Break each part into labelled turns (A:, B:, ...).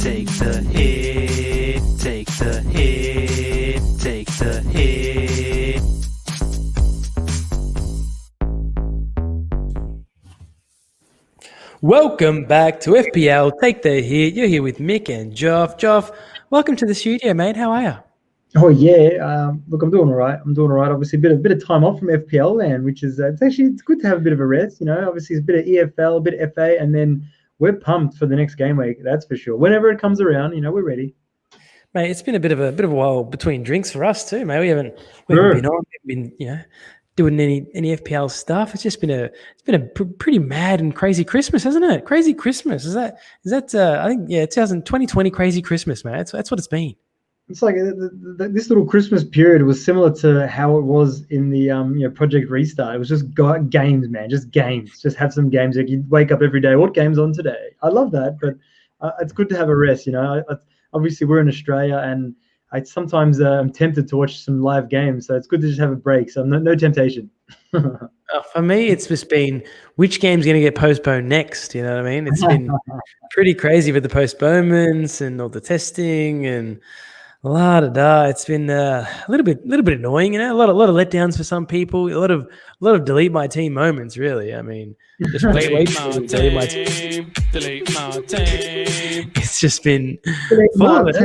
A: take the hit, take the hit, take the hit. Welcome back to FPL Take the Hit. You're here with Mick and Joff. Joff, welcome to the studio, mate. How are you?
B: Oh yeah, look, I'm doing all right. Obviously, a bit of time off from FPL land, which is it's good to have a bit of a rest. You know, obviously it's a bit of EFL, a bit of FA, and then we're pumped for the next game week. That's for sure. Whenever it comes around, you know, we're ready.
A: Mate, it's been a bit of a while between drinks for us too, mate. We haven't been on, we haven't been, doing any FPL stuff. It's just been a pretty mad and crazy Christmas, hasn't it? Crazy Christmas. Is that I think 2020 crazy Christmas, mate. That's what it's been.
B: It's like this little Christmas period was similar to how it was in the Project Restart. It was just games, man, just games. Just have some games. Like you wake up every day. What game's on today? I love that, but it's good to have a rest. You know, obviously we're in Australia, and I sometimes I'm tempted to watch some live games. So it's good to just have a break. So no temptation.
A: For me, it's just been which game's going to get postponed next. You know what I mean? It's been pretty crazy with the postponements and all the testing and. It's been a little bit annoying, you know. A lot of letdowns for some people. A lot of delete my team moments, really. I mean, just delete my team. It's just been full of it.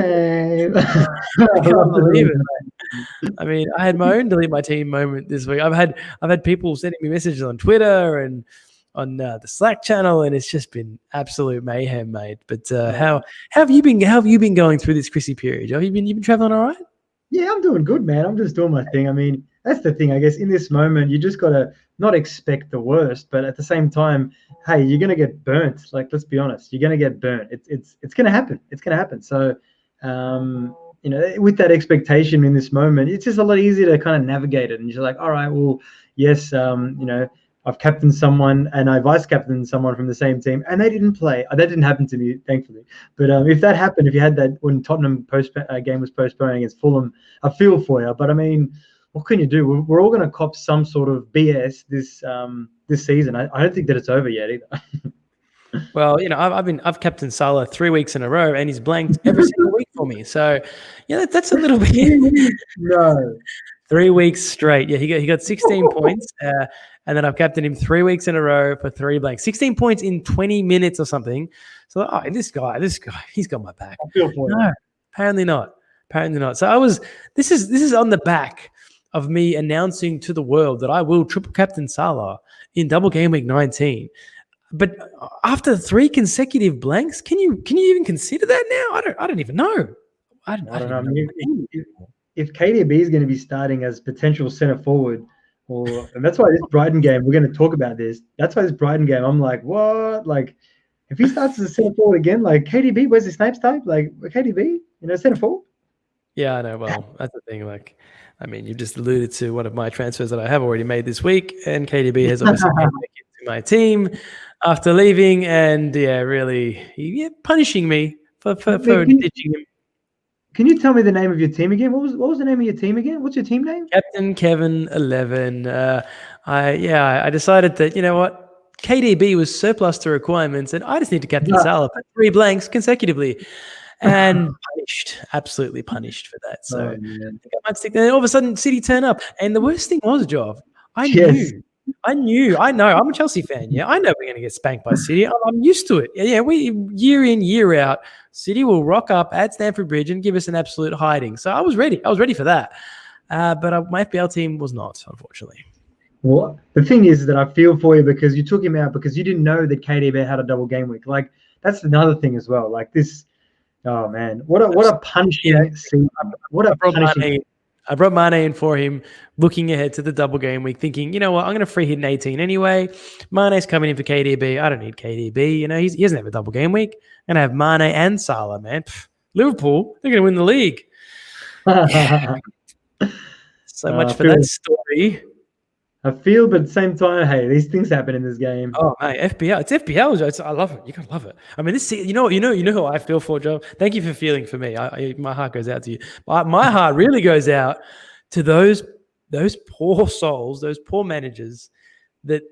A: I can't believe it. I mean, I had my own delete my team moment this week. I've had people sending me messages on Twitter and on the Slack channel, and it's just been absolute mayhem, mate. But how have you been? How have you been going through this Chrissy period? Have you been traveling all right?
B: Yeah, I'm doing good, man. I'm just doing my thing. I mean, that's the thing. I guess in this moment, you just gotta not expect the worst, but at the same time, hey, you're gonna get burnt. Like, let's be honest, you're gonna get burnt. It's gonna happen. It's gonna happen. So, with that expectation in this moment, it's just a lot easier to kind of navigate it. And you're like, all right, well, yes, I've captained someone and I vice captained someone from the same team, and they didn't play. That didn't happen to me, thankfully. But if that happened, if you had that when Tottenham game was postponed against Fulham, I feel for you. But I mean, what can you do? We're all going to cop some sort of BS this season. I don't think that it's over yet either.
A: Well, you know, I've captained Salah 3 weeks in a row, and he's blanked every single week for me. So, yeah, that's a little bit.
B: No.
A: 3 weeks straight. Yeah, he got 16 points. And then I've captained him 3 weeks in a row for 3 blanks. 16 points in 20 minutes or something. So, this guy, he's got my back.
B: I feel for you.
A: No, apparently not. So this is on the back of me announcing to the world that I will triple captain Salah in double game week 19. But after 3 consecutive blanks, can you even consider that now? I don't even know. I don't know.
B: I mean, if KDB is going to be starting as potential centre forward, and that's why this Brighton game, we're going to talk about this. That's why this Brighton game, I'm like, what? Like, if he starts as a centre forward again, like KDB, where's his Snipes type? Like KDB, centre forward?
A: Yeah, I know. Well, that's the thing. Like, I mean, you just alluded to one of my transfers that I have already made this week, and KDB has obviously come back into my team after leaving, and really, punishing me for ditching him.
B: Can you tell me the name of your team again? What was the name of your team again? What's your team name?
A: Captain Kevin 11. I decided that, you know what, KDB was surplus to requirements, and I just need to captain Salah for 3 blanks consecutively, and absolutely punished for that. So I think I might stick there. And all of a sudden, City turn up, and the worst thing was, Jov, I know. I'm a Chelsea fan. Yeah, I know we're going to get spanked by City. I'm used to it. Yeah, we year in, year out, City will rock up at Stamford Bridge and give us an absolute hiding. So I was ready. I was ready for that. But my FPL team was not, unfortunately.
B: Well, the thing is that I feel for you because you took him out because you didn't know that KDB had a double game week. Like, that's another thing as well. Like this, oh man, what a punishing season. What a punishing.
A: I brought Mane in for him, looking ahead to the double game week, thinking, you know what, I'm going to free hit in 18 anyway. Mane's coming in for KDB. I don't need KDB. You know, he doesn't have a double game week. I'm going to have Mane and Salah, man. Liverpool, they're going to win the league. So much for that story.
B: I feel, but at the same time, hey, these things happen in this game.
A: Oh, mate, FPL. It's FPL. I love it. You can love it. I mean, this. You know who I feel for, Joe. Thank you for feeling for me. My heart goes out to you. My heart really goes out to those poor souls, those poor managers that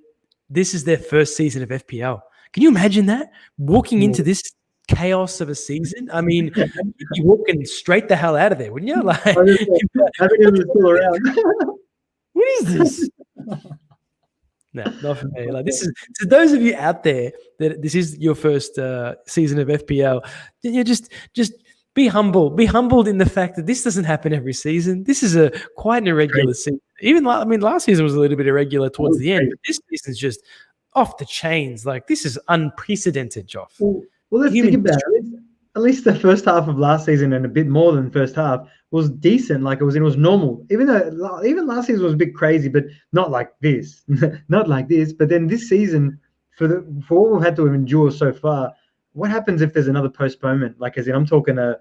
A: this is their first season of FPL. Can you imagine that? Walking into this chaos of a season. I mean, you'd be walking straight the hell out of there, wouldn't you? Like,
B: I think it's still around.
A: what is this? No, not for me. Like, this is to those of you out there that this is your first season of FPL. You just be humble. Be humbled in the fact that this doesn't happen every season. This is quite an irregular season. Even last season was a little bit irregular towards the end, but this season's just off the chains. Like, this is unprecedented, Joff.
B: Well, let's think about it. At least the first half of last season and a bit more than the first half was decent. Like it was normal. Even last season was a bit crazy, but not like this. Not like this. But then this season, for what we've had to endure so far, what happens if there's another postponement? Like, as in, I'm talking a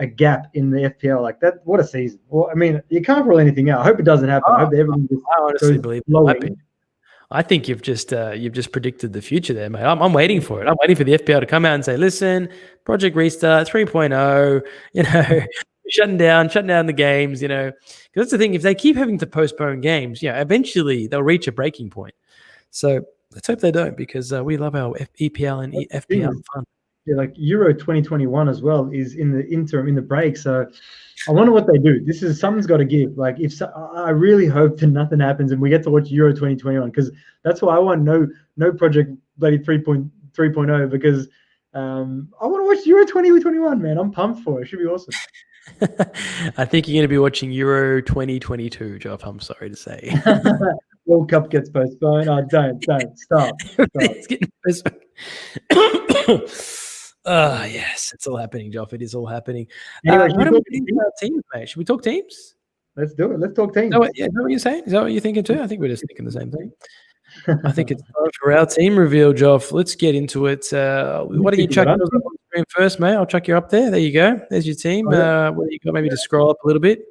B: gap in the FPL like that. What a season! Well, I mean, you can't rule anything out. I hope it doesn't happen. I hope everything just
A: I honestly believe it might be. I think you've just predicted the future there, mate. I'm waiting for it. I'm waiting for the FPL to come out and say, listen, Project Restart 3.0, shutting down the games, because that's the thing. If they keep having to postpone games, eventually they'll reach a breaking point. So let's hope they don't, because we love our EPL and FPL fun.
B: Yeah, like Euro 2021 as well is in the interim, in the break. So I wonder what they do. Something's got to give. Like, I really hope that nothing happens and we get to watch Euro 2021, because that's why I want no Project bloody 3.0, because I want to watch Euro 2021, man. I'm pumped for it. It should be awesome.
A: I think you're going to be watching Euro 2022, Joff. I'm sorry to say.
B: World Cup gets postponed. Oh, don't stop.
A: It's getting postponed. Yes, it's all happening, Joff. It is all happening.
B: Anyway,
A: what are we doing about teams, mate? Should we talk teams?
B: Let's do it. Let's talk teams.
A: Is that what you're saying? Is that what you're thinking too? I think we're just thinking the same thing. I think it's time for our team reveal, Joff. Let's get into it. Why don't you chuck yours up on the screen first, mate? I'll chuck you up there. There you go. There's your team. What do you got? Maybe just scroll up a little bit.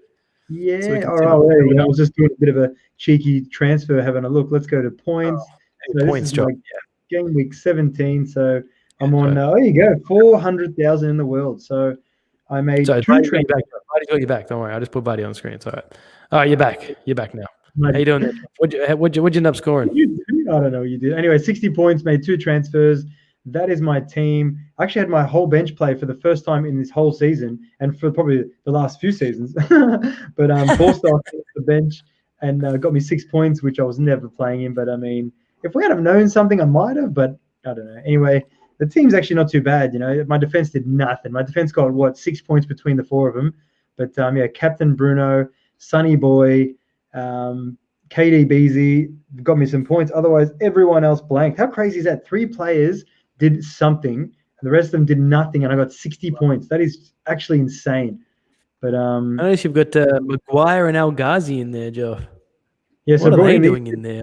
B: Yeah. So all right. There you go. I was just doing a bit of a cheeky transfer, having a look. Let's go to points.
A: Points, Joff.
B: Game week 17. So I'm on. There you go. 400,000 in the world. So I made.
A: So Buddy's got you back. Don't worry. I just put Buddy on the screen. It's all right. All right, you're back. You're back now. How you doing? What'd you end up scoring?
B: I don't know what you did. Anyway, 60 points, made 2 transfers. That is my team. I actually had my whole bench play for the first time in this whole season, and for probably the last few seasons. But forced off the bench and got me 6 points, which I was never playing in. But I mean, if we had have known something, I might have. But I don't know. Anyway, the team's actually not too bad. My defense did nothing. My defense got 6 points between the 4 of them. But Captain Bruno, Sonny Boy, KDBZ got me some points. Otherwise, everyone else blanked. How crazy is that? 3 players did something, and the rest of them did nothing, and I got 60 points. That is actually insane. But
A: I notice you've got Maguire and El Ghazi in there, Joe.
B: Yeah, so
A: what are they doing in there?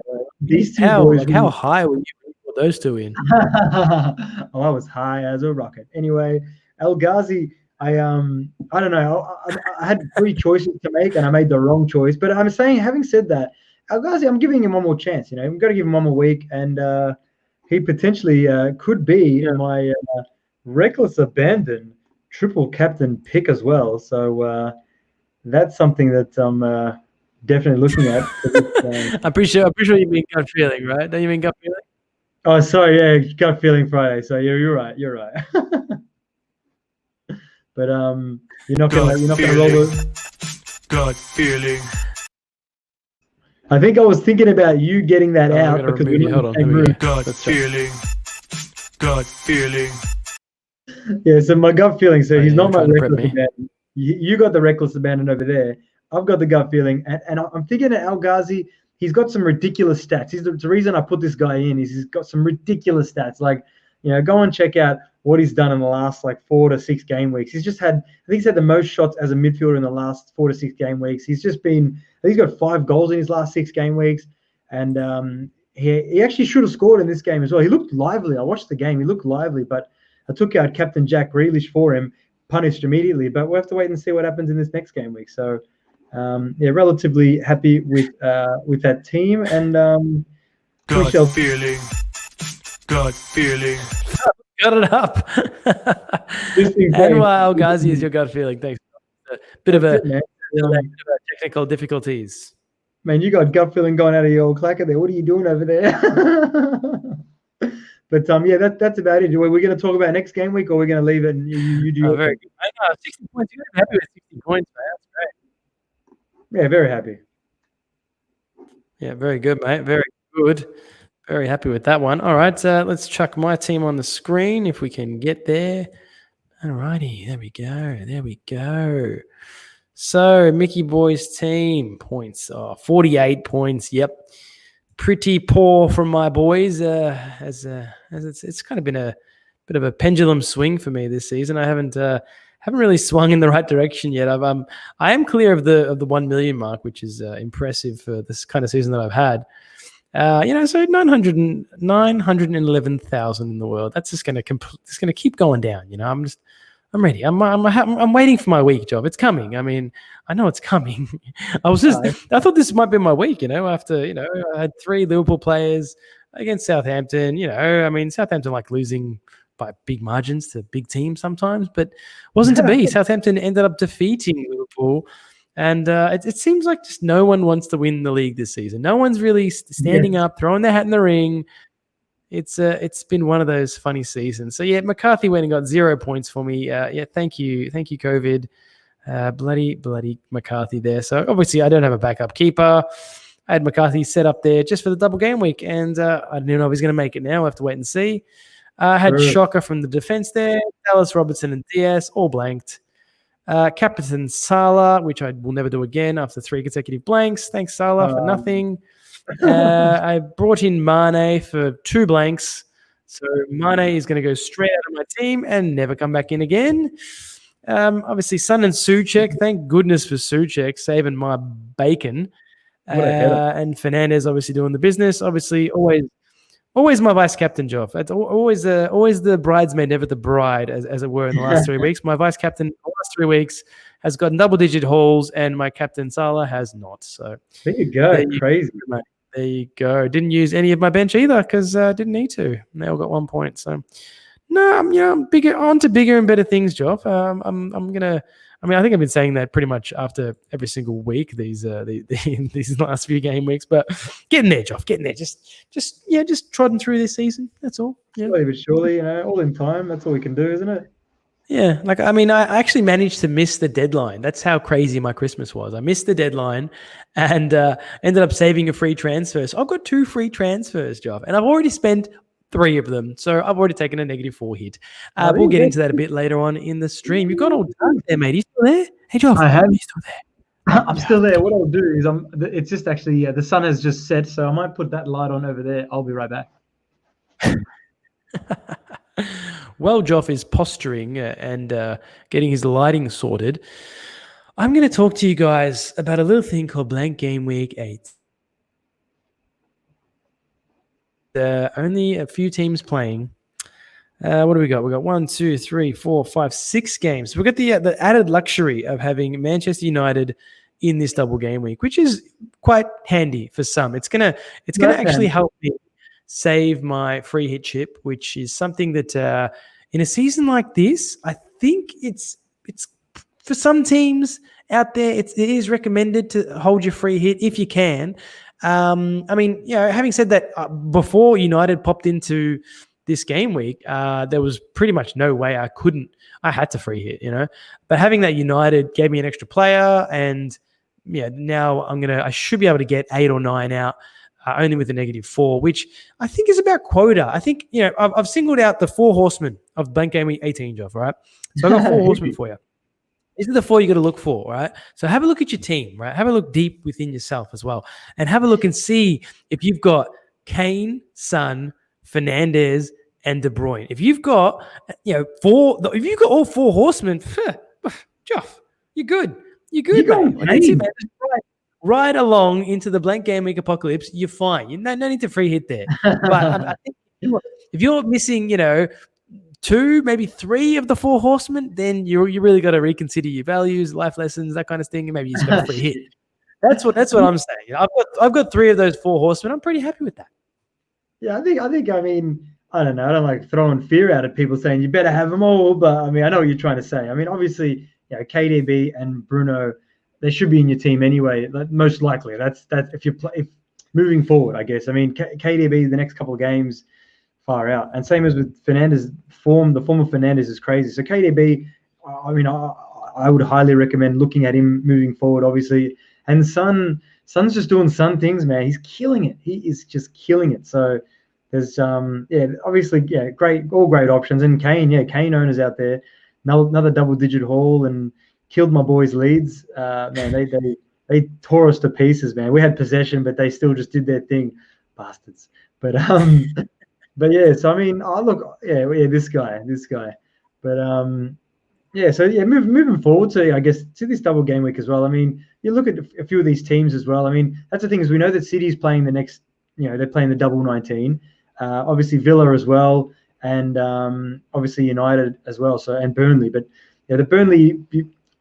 A: How high were you put those 2 in?
B: I was high as a rocket. Anyway, El Ghazi, I don't know. I had 3 choices to make, and I made the wrong choice. But I'm saying, having said that, El Ghazi, I'm giving him one more chance. We've got to give him one more week, and he potentially could be my reckless abandon triple captain pick as well. So that's something that I'm definitely looking at.
A: I'm pretty sure you mean gut feeling, right? Don't you mean gut feeling?
B: Oh, sorry, yeah, gut feeling Friday. So you're right. But you're not gonna roll the
C: gut feeling.
B: I think I was thinking about you getting that out because we're not in the same room.
C: Gut feeling.
B: Yeah, so my gut feeling. So he's not my reckless abandon. You got the reckless abandon over there. I've got the gut feeling, and I'm thinking that El Ghazi, he's got some ridiculous stats. The reason I put this guy in is he's got some ridiculous stats. Like, go and check out what he's done in the last 4 to 6 game weeks. I think he's had the most shots as a midfielder in the last 4 to 6 game weeks. He's got 5 goals in his last 6 game weeks, and he actually should have scored in this game as well. He looked lively. I watched the game. He looked lively, but I took out Captain Jack Grealish for him, punished immediately. But we'll have to wait and see what happens in this next game week. So, relatively happy with that team. And
C: gut feeling.
A: Got it up. And while Ghazi is your gut feeling, thanks. A bit of technical difficulties.
B: Man, you got gut feeling going out of your old clacker there. What are you doing over there? But yeah, that's about it. We're going to talk about next game week, or we're going to leave it and you do your
A: very
B: thing?
A: good. I know, 60 points. You're happy with 60 points, man. That's great.
B: Yeah, very happy.
A: Yeah, very good, mate. Very good. Very happy with that one. All right, let's chuck my team on the screen if we can get there. All righty, there we go. There we go. So Mickey Boy's team points are 48 points. Yep, pretty poor from my boys. As it's kind of been a bit of a pendulum swing for me this season. I haven't really swung in the right direction yet. I am clear of the 1 million mark, which is impressive for this kind of season that I've had. So 911,000 in the world. That's just going to keep going down. I'm ready. I'm waiting for my week, Job. It's coming. I mean, I know it's coming. I thought this might be my week, after, I had 3 Liverpool players against Southampton. Southampton like losing by big margins to big teams sometimes, but wasn't to be. Southampton ended up defeating Liverpool. And it seems like just no one wants to win the league this season. No one's really standing up, throwing their hat in the ring. It's been one of those funny seasons. So yeah, McCarthy went and got 0 points for me. Thank you, COVID. Bloody McCarthy there. So obviously I don't have a backup keeper. I had McCarthy set up there just for the double game week, and I didn't know if he's going to make it now. I have to wait and see. I had Shocker from the defense there. Dallas, Robertson, and Diaz all blanked. Captain Salah, which I will never do again after 3 consecutive blanks. Thanks, Salah, for nothing. I brought in Mane for 2 blanks. So Mane is going to go straight out of my team and never come back in again. Obviously, Son and Souček. Thank goodness for Souček saving my bacon. And Fernandes obviously doing the business. Obviously, always my vice captain job. It's always the bridesmaid, never the bride, as it were, in the last 3 weeks. My vice captain in the last 3 weeks has gotten double-digit hauls, and my captain Salah has not. So
B: there you go. Crazy.
A: There you go. Didn't use any of my bench either because I didn't need to. They all got 1 point. So no, I'm bigger, on to bigger and better things, Joff. I'm gonna. I think I've been saying that pretty much after every single week these last few game weeks. But getting there, Joff. Getting there. Just trotting through this season. That's all. Yeah.
B: Slowly but surely, all in time. That's all we can do, isn't it?
A: Yeah, I actually managed to miss the deadline. That's how crazy my Christmas was. I missed the deadline and ended up saving a free transfer. So I've got 2 free transfers, Joff, and I've already spent 3 of them. So I've already taken a -4 hit. We'll get into that a bit later on in the stream. You've got all done there, mate. You still there? Hey, Joff.
B: I have.
A: You still there?
B: I'm still there. What I'll do is it's just actually, the sun has just set, so I might put that light on over there. I'll be right back.
A: While Joff is posturing and getting his lighting sorted, I'm going to talk to you guys about a little thing called Blank Gameweek 8. Only a few teams playing. What do we got? We got 1, 2, 3, 4, 5, 6 games. We've got the added luxury of having Manchester United in this double game week, which is quite handy for some. It's gonna actually help me save my free hit chip, which is something that in a season like this, I think it's for some teams out there, it is recommended to hold your free hit if you can. Having said that, before United popped into this game week, there was pretty much no way I had to free hit, but having that United gave me an extra player, and now I should be able to get 8 or 9 out. Only with a -4, which I think is about quota. I think, I've singled out the 4 horsemen of Blank Game Week 18, Joff, right? So I've got 4 horsemen for you. These are the 4 you got to look for, right? So have a look at your team, right? Have a look deep within yourself as well. And have a look and see if you've got Kane, Son, Fernandes, and De Bruyne. If you've got, if you've got all 4 horsemen, Joff, you're good. You're good, mate. That's it, man. Right along into the Blank Game Week apocalypse, you're fine. No need to free hit there. But I think if you're missing, 2, maybe 3 of the 4 horsemen, then you really got to reconsider your values, life lessons, that kind of thing, and maybe you just got a free hit. That's what I'm saying. I've got 3 of those 4 horsemen. I'm pretty happy with that.
B: Yeah, I think. I don't know. I don't like throwing fear out at people saying you better have them all, but I know what you're trying to say. Obviously, KDB and Bruno, they should be in your team anyway. Most likely, that's if moving forward, I guess. KDB the next couple of games far out. And same as with Fernandes, the form of Fernandes is crazy. So KDB, I mean, I would highly recommend looking at him moving forward, obviously. And Son's just doing Son things, man. He's killing it. He is just killing it. So there's obviously all great options. And Kane owners out there, another double-digit haul and killed my boys Leeds. Man, they tore us to pieces, man. We had possession, but they still just did their thing, bastards. But yeah. So I mean, this guy. But moving forward to I guess to this double game week as well. I mean, you look at a few of these teams as well. I mean, that's the thing is we know that City's playing the next. They're playing the double 19. Obviously Villa as well, and obviously United as well. So and Burnley, but the Burnley.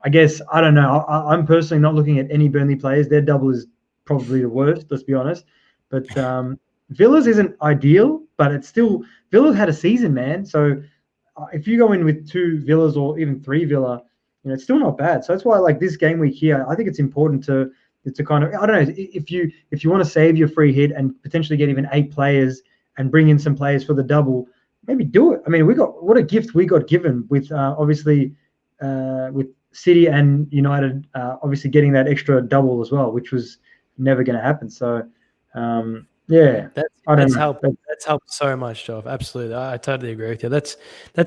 B: I guess I don't know. I'm personally not looking at any Burnley players. Their double is probably the worst. Let's be honest. But Villa's isn't ideal, but it's still Villa's had a season, man. So if you go in with 2 Villas or even 3 Villa, it's still not bad. So that's why I like this game week here. I think it's important to kind of I don't know if you want to save your free hit and potentially get even 8 players and bring in some players for the double, maybe do it. I mean, what a gift we got given with obviously with City and United obviously getting that extra double as well, which was never going to happen. So,
A: that's helped so much, Joff. Absolutely, I totally agree with you. That's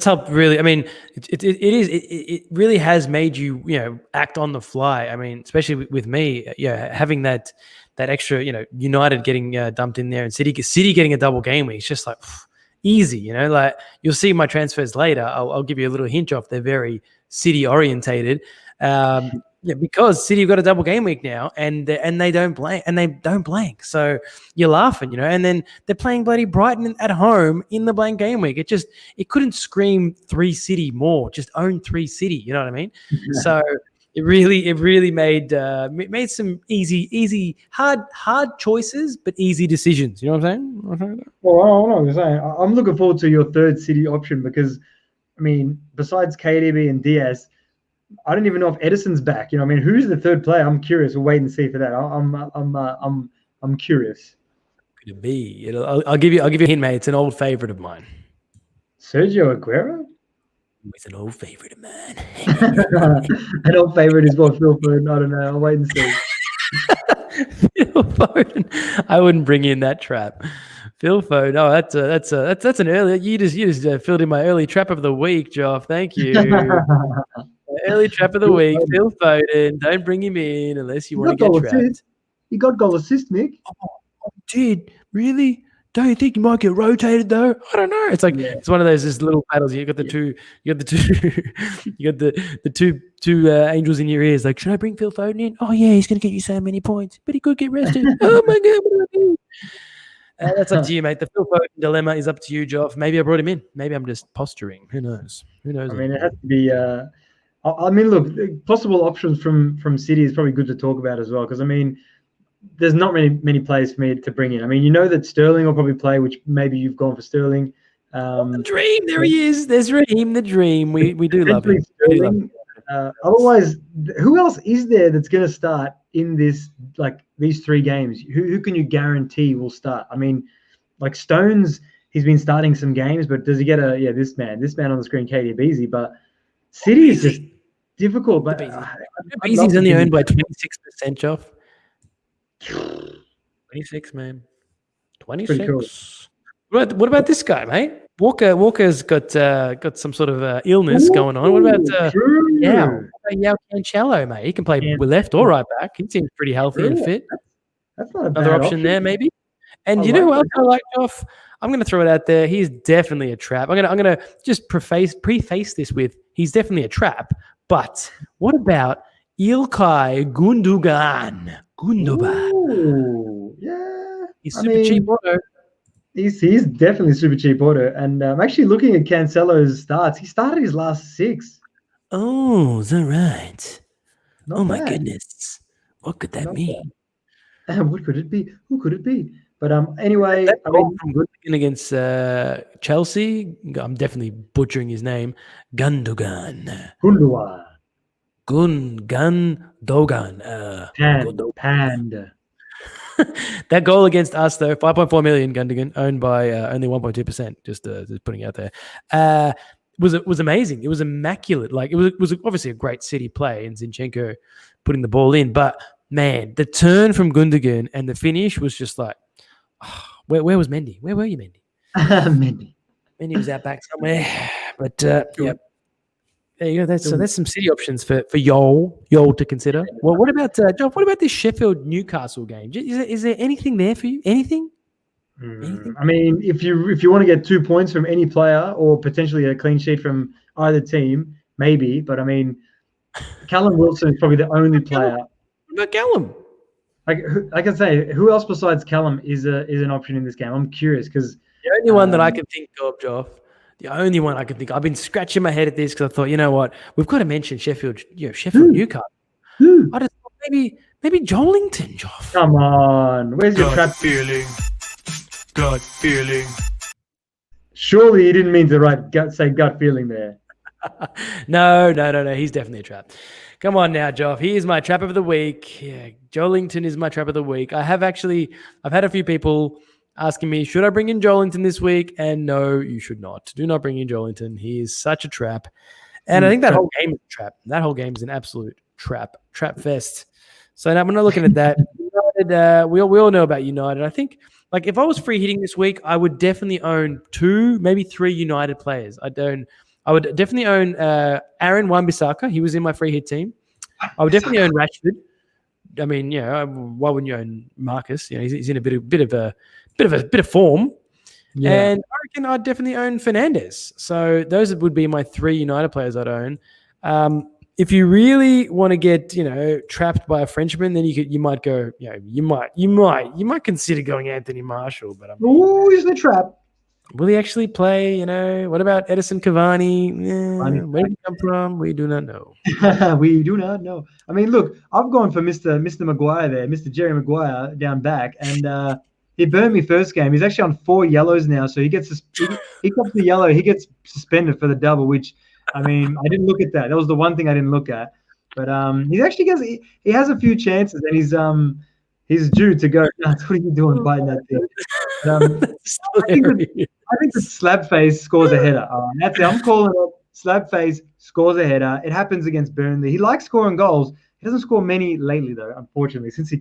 A: helped really. I mean, it really has made you act on the fly. I mean, especially with me, having that extra, United getting dumped in there and City getting a double game week. It's just like easy, like you'll see my transfers later. I'll give you a little hint off. They're very City orientated, because City have got a double game week now, and they don't blank, so you're laughing, and then they're playing bloody Brighton at home in the blank game week. It couldn't scream 3 City more. Just own 3 City, you know what I mean? Yeah. So it really made some easy hard choices, but easy decisions. You know what I'm saying?
B: Well, I'm saying I'm looking forward to your third City option because. I mean, besides KDB and Diaz, I don't even know if Edison's back. I mean, who's the third player? I'm curious. We'll wait and see for that. I'm curious.
A: Could it be? I'll give you a hint, mate. It's an old favorite of mine.
B: Sergio Aguero?
A: It's an old favorite of mine.
B: An old favorite is what Phil Foden. I don't know. I'll wait and see.
A: Phil Foden. I wouldn't bring in that trap. Phil Foden. Oh, that's an early. You just filled in my early trap of the week, Joff. Thank you. Early trap of the week. Phil Foden. Don't bring him in unless you want to get trapped.
B: He got goal assist, Mick.
A: Oh, did really? Don't you think you might get rotated though? I don't know. It's like it's one of those just little battles. You got the two. You got the two angels in your ears. Like, should I bring Phil Foden in? Oh yeah, he's gonna get you so many points, but he could get rested. Oh my god, what do I do? That's up to you, mate. The Phil Foden dilemma is up to you, Joff. Maybe I brought him in. Maybe I'm just posturing. Who knows?
B: I mean, it has to be. I mean, look, possible options from City is probably good to talk about as well because I mean, there's not many players for me to bring in. I mean, that Sterling will probably play, which maybe you've gone for Sterling.
A: The dream, there he is. There's Raheem, the dream. We do love him.
B: Sterling, otherwise, who else is there that's going to start in these 3 games? Who can you guarantee will start? I mean, like Stones, he's been starting some games, but does he get this man on the screen, KDBZ? But City is just difficult. But
A: Beasley's only owned by 26%, Joff. 26, man. 26. Cool. What about this guy, mate? Walker's got some sort of illness going on. What about Yao Cancelo, mate? He can play left or right back. He seems pretty healthy and fit.
B: That's not a
A: another
B: bad
A: option there, maybe. And you know who else I like, Joff? I'm going to throw it out there. He's definitely a trap. I'm going to just preface this with he's definitely a trap. But what about Ilkay Gundogan?
B: Ooh, yeah.
A: He's super cheap auto.
B: He's definitely super cheap auto. And I'm actually looking at Cancelo's starts. He started his last 6.
A: Oh, is that right?
B: Not
A: my
B: bad.
A: goodness. What could that mean?
B: What could it be? Who could it be? But anyway,
A: I mean, from Gundogan against Chelsea, I'm definitely butchering his name. Gundogan.
B: Panda.
A: That goal against us, though, 5.4 million, Gundogan, owned by only 1.2%. Just putting it out there. Was amazing. It was immaculate. Like it was obviously a great City play, and Zinchenko putting the ball in. But man, the turn from Gundogan and the finish was just like, where was Mendy? Where were you, Mendy? Mendy was out back somewhere. But yeah. There you go. So that's some City options for Yol to consider. Well, what about John? What about this Sheffield Newcastle game? Is there anything there for you? Anything?
B: I mean, if you want to get 2 points from any player or potentially a clean sheet from either team, maybe. But I mean, Callum Wilson is probably the only player.
A: What about Callum?
B: I can say, who else besides Callum is an option in this game? I'm curious because
A: the only one that I can think of, Joff. The only one I can think of. I've been scratching my head at this because I thought, you know what, we've got to mention Sheffield Newcastle. I just thought maybe Joelington, Joff.
B: Come on, where's your trap
C: feeling? Gut feeling.
B: Surely you didn't mean to say gut feeling there.
A: No. He's definitely a trap. Come on now, Joff. He is my trap of the week. Yeah, Joelington is my trap of the week. I've had a few people asking me, should I bring in Joelington this week? And no, you should not. Do not bring in Joelington. He is such a trap. And I think that whole game is a trap. That whole game is an absolute trap fest. So now we're not looking at that. United, we all know about United. I think, like, if I was free hitting this week, I would definitely own 2, maybe 3 United players. I would definitely own Aaron Wan-Bissaka. He was in my free hit team. I would definitely own Rashford. I mean, why wouldn't you own Marcus? He's in a bit of form. Yeah. And I reckon I'd definitely own Fernandes. So those would be my 3 United players I'd own. If you really want to get, trapped by a Frenchman, then you might go, you might consider going Anthony Martial. But
B: he's the trap.
A: Will he actually play? What about Edison Cavani? Where did he come from? We do not know.
B: We do not know. I mean, look, I've gone for Mr. Maguire there, Mr. Jerry Maguire down back, and he burned me first game. He's actually on 4 yellows now, so he gets he comes the yellow. He gets suspended for the double, which, I mean, I didn't look at that. That was the one thing I didn't look at. But he actually gets he has a few chances, and he's due to go. What are you doing biting that thing? I think the slab face scores a header. That's it. I'm calling it. Slab face scores a header. It happens against Burnley. He likes scoring goals. He doesn't score many lately, though, unfortunately, since he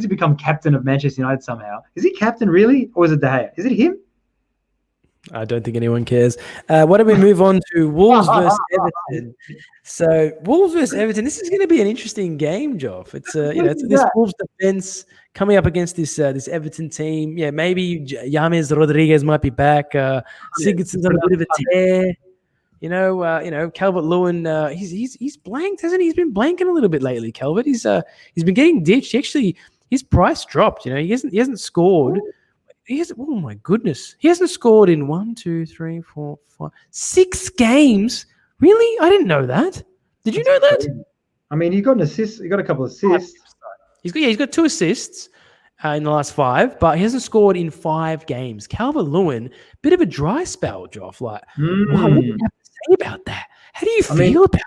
B: become captain of Manchester United somehow. Is he captain, really? Or is it De Gea? Is it him?
A: I don't think anyone cares. Why don't we move on to Wolves versus Everton? So Wolves versus Everton. This is going to be an interesting game, Joff. It's this Wolves defense coming up against this Everton team. Yeah, maybe James Rodriguez might be back. Sigurdsson's on a bit of a tear. Calvert-Lewin. He's blanked, hasn't he? He's been blanking a little bit lately. Calvert. He's been getting ditched. Actually, his price dropped. He hasn't scored. Oh my goodness. He hasn't scored in 1, 2, 3, 4, 5, 6 games. Really? I didn't know that. Did you know that?
B: I mean, he got an assist. He got a couple of assists.
A: He's got 2 assists in the last 5, but he hasn't scored in 5 games. Calvert-Lewin, bit of a dry spell, Joff. Like, wow, what do you have to say about that? How do you feel about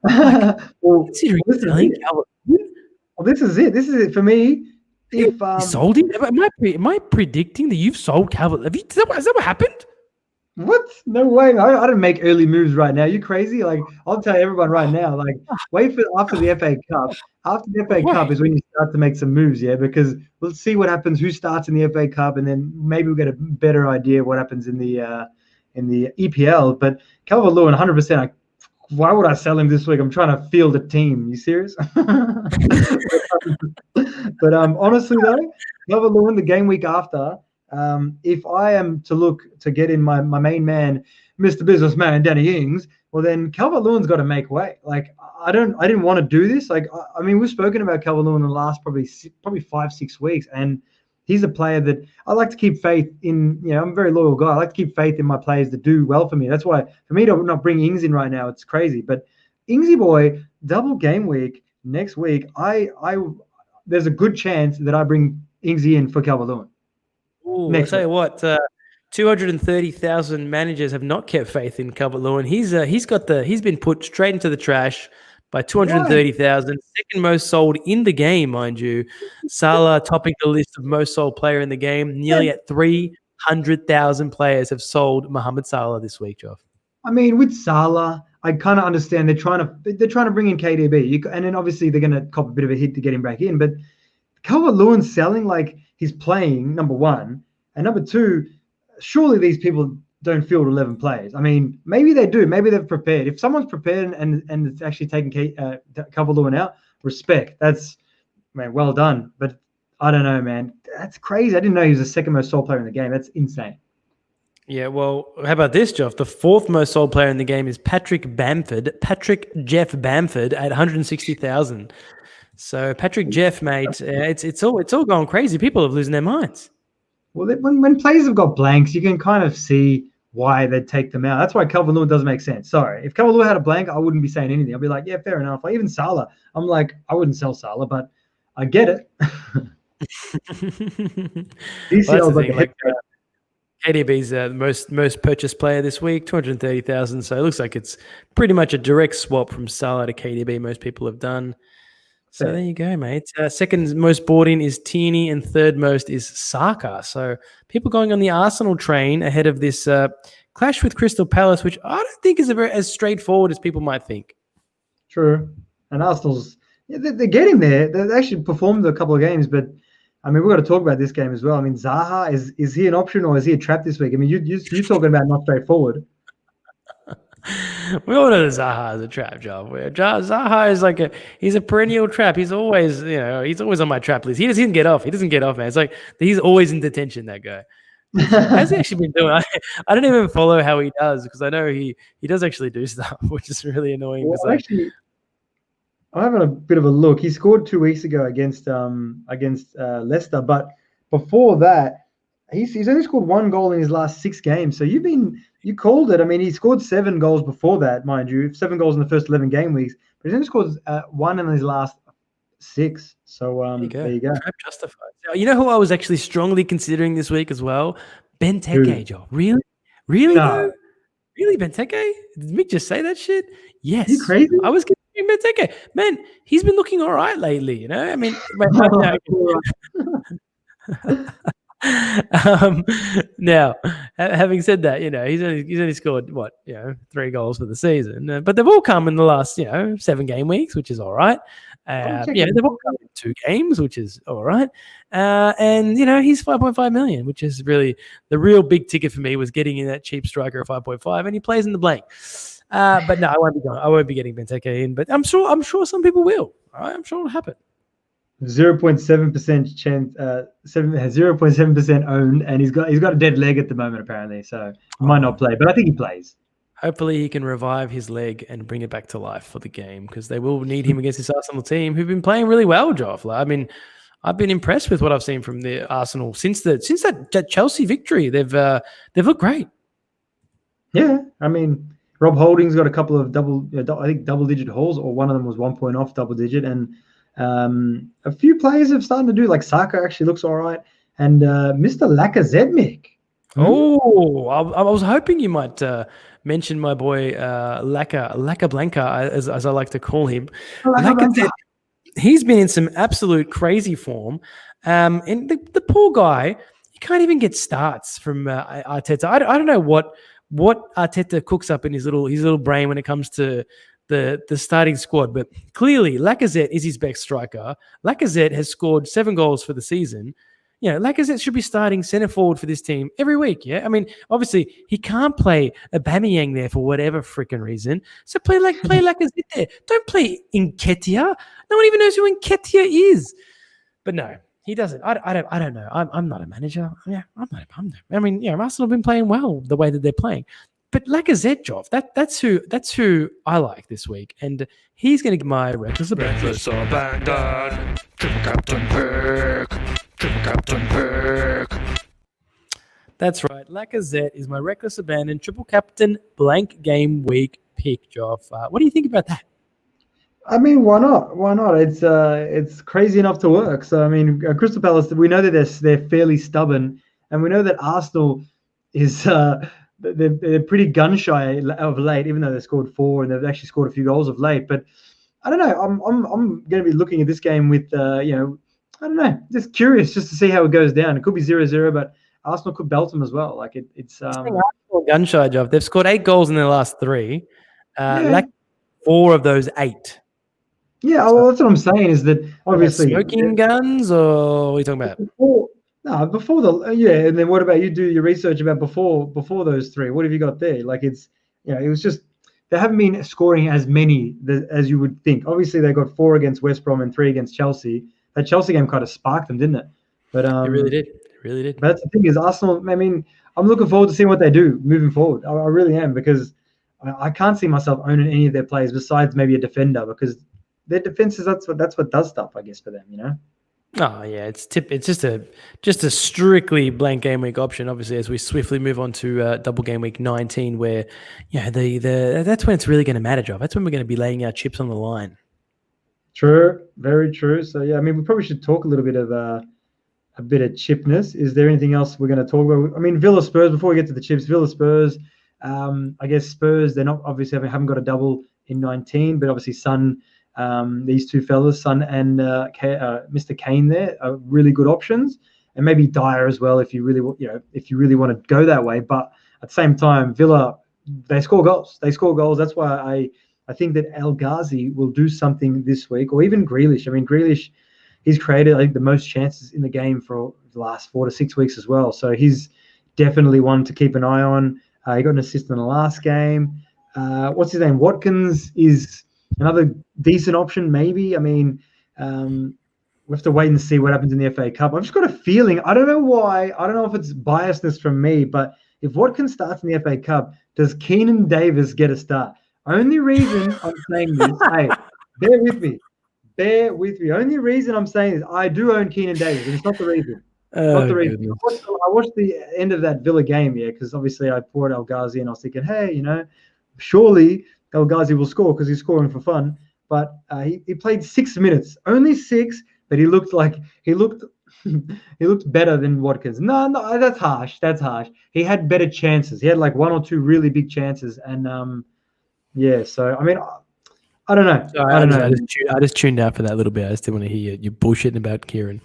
A: that? Considering Calvert-Lewin?
B: Well, this is it for me. If
A: you sold him? Am I predicting that you've sold Calvert? Has that what happened?
B: What? No way. I don't make early moves right now. You crazy? Like, I'll tell everyone right now, like, wait for after the FA Cup. After the FA Cup is when you start to make some moves, yeah? Because we'll see what happens, who starts in the FA Cup, and then maybe we'll get a better idea of what happens in the EPL. But Calvert-Lewin, 100%, why would I sell him this week? I'm trying to field a team. You serious? But honestly, though, Calvert-Lewin, the game week after, if I am to look to get in my main man, Mr. Businessman, Danny Ings, well, then Calvert-Lewin's got to make way. Like, I didn't want to do this. Like, I mean, we've spoken about Calvert-Lewin in the last probably 5-6 weeks, and he's a player that I like to keep faith in. I'm a very loyal guy. I like to keep faith in my players that do well for me. That's why, for me to not bring Ings in right now, it's crazy. But Ingsy boy, double game week next week, there's a good chance that I bring Ingsy in for Calvert-Lewin.
A: I'll tell you what, 230,000 managers have not kept faith in Calvert-Lewin. He's been put straight into the trash by 230,000. Second most sold in the game, mind you. Salah topping the list of most sold player in the game. Nearly at 300,000 players have sold Mohamed Salah this week, Joff.
B: I mean, with Salah, I kind of understand they're trying to bring in KDB, and then obviously they're going to cop a bit of a hit to get him back in. But Calvert-Lewin's selling like he's playing, number one, and number two, surely these people don't field 11 players. I mean, maybe they do. Maybe they've prepared. If someone's prepared and it's actually taking Calvert-Lewin out, respect. That's, man, well done. But I don't know, man. That's crazy. I didn't know he was the second most sold player in the game. That's insane.
A: Yeah, well, how about this, Jeff? The fourth most sold player in the game is Patrick Jeff Bamford at 160,000. So Patrick Jeff, mate, it's all going crazy. People are losing their minds.
B: Well, when players have got blanks, you can kind of see why they'd take them out. That's why Calvert-Lewin doesn't make sense. Sorry. If Calvert-Lewin had a blank, I wouldn't be saying anything. I'd be like, yeah, fair enough. Like, even Salah, I'm like, I wouldn't sell Salah, but I get it.
A: KDB's the most purchased player this week, 230,000. So it looks like it's pretty much a direct swap from Salah to KDB. Most people have done. So there you go, mate. Second most bought in is Tierney, and third most is Saka. So people going on the Arsenal train ahead of this clash with Crystal Palace, which I don't think is as straightforward as people might think.
B: True. And Arsenal's, they're getting there. They actually performed a couple of games, but I mean, we've got to talk about this game as well. I mean, Zaha, is he an option or is he a trap this week? I mean, you're talking about not straightforward.
A: We all know that Zaha is a trap job. Zaha is he's a perennial trap. He's always on my trap list. He doesn't get off. Man. It's like he's always in detention, that guy. How's he actually been doing? I don't even follow how he does, because I know he does actually do stuff, which is really annoying.
B: Well, actually, I'm having a bit of a look. He scored 2 weeks ago against Leicester, but before that, he's only scored 1 goal in his last 6 games. So you called it. I mean, he scored 7 goals before that, mind you, 7 goals in the first 11 game weeks, but he's only scored 1 in his last 6. So there you go.
A: Trap justified. You know who I was actually strongly considering this week as well? Benteke, Joe. Really? No. Though? Really, Benteke? Did Mick just say that shit? Yes.
B: Are you crazy?
A: I was considering Benteke. Man, he's been looking all right lately, you know? I mean, now, having said that, he's only scored 3 goals for the season, but they've all come in the last 7 game weeks, which is all right. They've all come in 2 games, which is all right. And he's 5.5 million, which is really the real big ticket for me, was getting in that cheap striker at 5.5, and he plays in the blank. But no, I won't be getting Benteke in, but I'm sure some people will. All right, I'm sure it'll happen.
B: 0.7% chance, 0.7% owned, and he's got a dead leg at the moment apparently, so he might not play, but I think he plays.
A: Hopefully he can revive his leg and bring it back to life for the game, because they will need him against this Arsenal team, who've been playing really well, Joff. I mean, I've been impressed with what I've seen from the Arsenal since that Chelsea victory. They've looked great. Yeah,
B: I mean, Rob Holding's got a couple of double-digit hauls, or one of them was 1 point off double-digit, and a few players have started to do, like Saka actually looks all right, and Mr. Lacazette, Mick.
A: Oh, I was hoping you might mention my boy Laka Blanca, as I like to call him. Lacazette, he's been in some absolute crazy form, and the poor guy, he can't even get starts from Arteta. I don't know what Arteta cooks up in his little brain when it comes to the starting squad, but clearly Lacazette is his best striker. Lacazette has scored 7 goals for the season. Lacazette should be starting centre forward for this team every week. Yeah, I mean, obviously he can't play Aubameyang there for whatever freaking reason. So play Lacazette there. Don't play Nketiah. No one even knows who Nketiah is. But no, he doesn't. I don't know. I'm not a manager. Yeah, I'm not. I mean, Arsenal have been playing well the way that they're playing. But Lacazette, Joff, that's who I like this week, and he's going to get my reckless abandon. Triple Captain Pick. That's right. Lacazette is my reckless abandon triple captain blank game week pick, Joff. What do you think about that?
B: I mean, why not? Why not? It's crazy enough to work. So I mean, Crystal Palace, we know that they're fairly stubborn, and we know that Arsenal is. They're pretty gun shy of late, even though they scored 4 and they've actually scored a few goals of late. But I don't know. I'm going to be looking at this game with I don't know, just curious just to see how it goes down. It could be 0-0, but Arsenal could belt them as well. Like it's
A: Gun shy job. They've scored 8 goals in their last 3.
B: yeah.
A: Lack 4 of those 8.
B: Yeah, well, that's what I'm saying is that obviously
A: smoking guns, or what are you talking about?
B: Before and then what about you do your research about before those 3? What have you got there? Like it was just they haven't been scoring as many as you would think. Obviously, they got 4 against West Brom and 3 against Chelsea. That Chelsea game kind of sparked them, didn't it? But
A: It really did. It really did.
B: But that's the thing is Arsenal. I mean, I'm looking forward to seeing what they do moving forward. I really am because I can't see myself owning any of their players besides maybe a defender because their defenses, that's what does stuff, I guess, for them,
A: Oh yeah, it's just a strictly blank game week option. Obviously, as we swiftly move on to double game week 19, where that's when it's really going to matter, Job. That's when we're going to be laying our chips on the line.
B: True, very true. So yeah, I mean, we probably should talk a little bit of a bit of chipness. Is there anything else we're going to talk about? I mean, Villa Spurs. Before we get to the chips, Villa Spurs. I guess Spurs. They're not obviously haven't got a double in 19, but obviously Son. These two fellas, Son and Mr. Kane, there are really good options, and maybe Dyer as well if you really want to go that way. But at the same time, Villa, they score goals. That's why I think that El Ghazi will do something this week, or even Grealish. I mean, Grealish, he's created, I think, the most chances in the game for the last 4 to 6 weeks as well. So he's definitely one to keep an eye on. He got an assist in the last game. What's his name? Watkins is another decent option, maybe. I mean, we have to wait and see what happens in the FA Cup. I've just got a feeling. I don't know why. I don't know if it's biasness from me, but if Watkins starts in the FA Cup, does Keenan Davis get a start? Only reason I'm saying this, hey, bear with me. Only reason I'm saying this, I do own Keenan Davis, and it's not the reason. Not the reason. I watched the end of that Villa game, because obviously I poured El Ghazi, and I was thinking, hey, surely El Ghazi will score because he's scoring for fun. But he played 6 minutes, only 6, but he looked better than Watkins. No, that's harsh. He had better chances. He had like 1 or 2 really big chances, and So I mean, I don't know.
A: Sorry, I don't know. I just tuned out for that little bit. I just didn't want to hear you bullshitting about Kieran.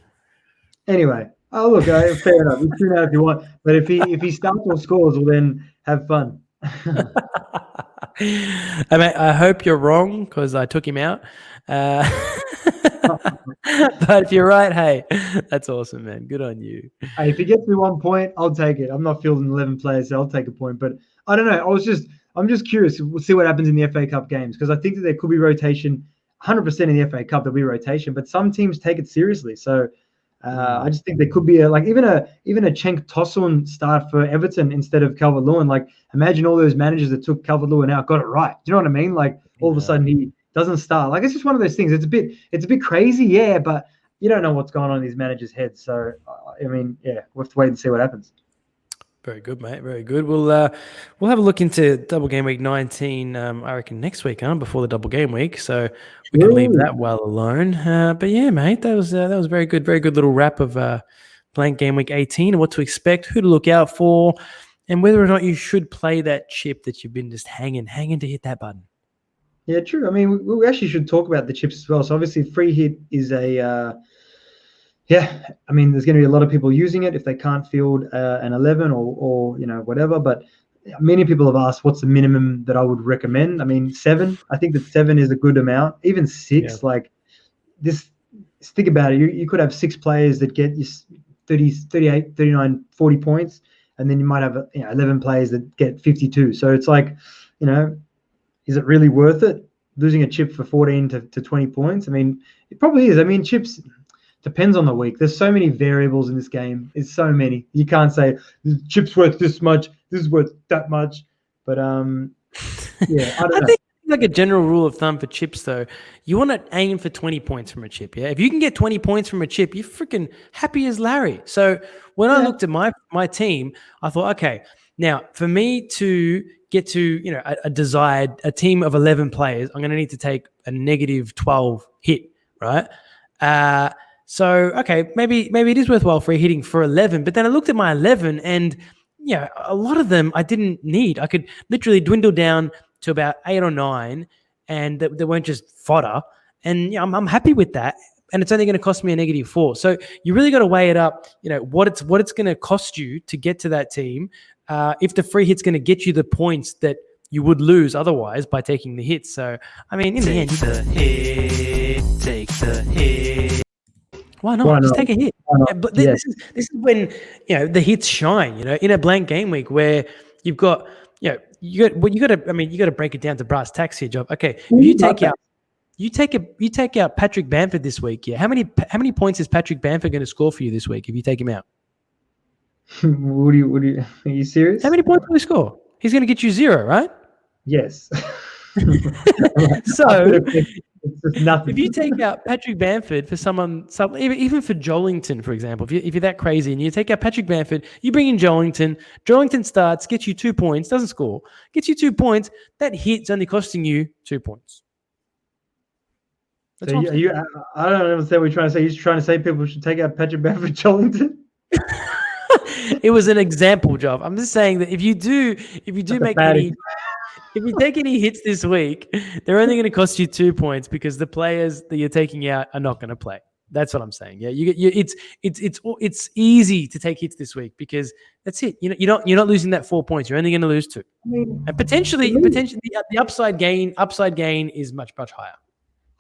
B: Anyway, look, fair enough. You tune out if you want, but if he starts or scores, well then have fun.
A: I hope you're wrong because I took him out. But if you're right, hey, that's awesome, man. Good on you.
B: Hey, if he gets me 1 point, I'll take it. I'm not fielding 11 players, so I'll take a point. But I don't know. I'm just curious. We'll see what happens in the FA Cup games because I think that there could be rotation. 100% in the FA Cup there'll be rotation, but some teams take it seriously. So I just think there could be even a Cenk Tosun start for Everton instead of Calvert-Lewin. Like imagine all those managers that took Calvert-Lewin out got it right. Do you know what I mean? Like all of a sudden he doesn't start. Like it's just one of those things. It's a bit crazy, yeah, but you don't know what's going on in these managers' heads. So I mean, yeah, we'll have to wait and see what happens.
A: Very good, mate. Very good. We'll have a look into double game week 19. I reckon next week, before the double game week. So we can leave that well alone. But yeah, mate, that was very good. Very good little wrap of blank game week 18 and what to expect, who to look out for, and whether or not you should play that chip that you've been just hanging to hit that button.
B: Yeah, true. I mean, we actually should talk about the chips as well. So obviously, free hit is a. I mean, there's going to be a lot of people using it if they can't field an 11 or whatever. But many people have asked, what's the minimum that I would recommend? I mean, 7. I think that 7 is a good amount. Even 6, like this. Think about it. You could have 6 players that get you 30, 38, 39, 40 points, and then you might have 11 players that get 52. So it's like, is it really worth it losing a chip for 14 to 20 points? I mean, it probably is. I mean, chips. Depends on the week. There's so many variables in this game. It's so many. You can't say the chip's worth this much, this is worth that much. But I don't know.
A: I think like a general rule of thumb for chips, though, you want to aim for 20 points from a chip. Yeah, if you can get 20 points from a chip, you're freaking happy as Larry. So when I looked at my team, I thought, okay, now for me to get to a team of 11 players, I'm going to need to take a negative 12 hit, right? So, okay, maybe it is worthwhile free hitting for 11, but then I looked at my 11 and, a lot of them I didn't need. I could literally dwindle down to about 8 or 9 and that they weren't just fodder. And yeah, I'm happy with that. And it's only going to cost me a -4. So you really got to weigh it up. What it's going to cost you to get to that team. If the free hit's going to get you the points that you would lose otherwise by taking the hit. So I mean, in the end, take the hit. Why not? Just take a hit. But this is when the hits shine. In a blank game week where you've got you got to break it down to brass tacks here, Job. Okay, if you take out Patrick Bamford this week. Yeah, how many points is Patrick Bamford going to score for you this week if you take him out?
B: What do you? Are you serious?
A: How many points will he score? He's going to get you 0, right?
B: Yes.
A: So
B: it's nothing.
A: if you take out Patrick Bamford for even for Joelinton, for example, if you're that crazy and you take out Patrick Bamford, you bring in Joelinton starts, gets you 2 points, doesn't score, gets you 2 points, that hit's only costing you 2 points.
B: I don't understand what you're trying to say. You're trying to say people should take out Patrick Bamford, Joelinton?
A: It was an example, Job. I'm just saying that if you take any hits this week, they're only going to cost you 2 points because the players that you're taking out are not going to play. That's what I'm saying. Yeah, it's easy to take hits this week because that's it. You're not losing that 4 points. You're only going to lose 2, and potentially the upside gain is much higher.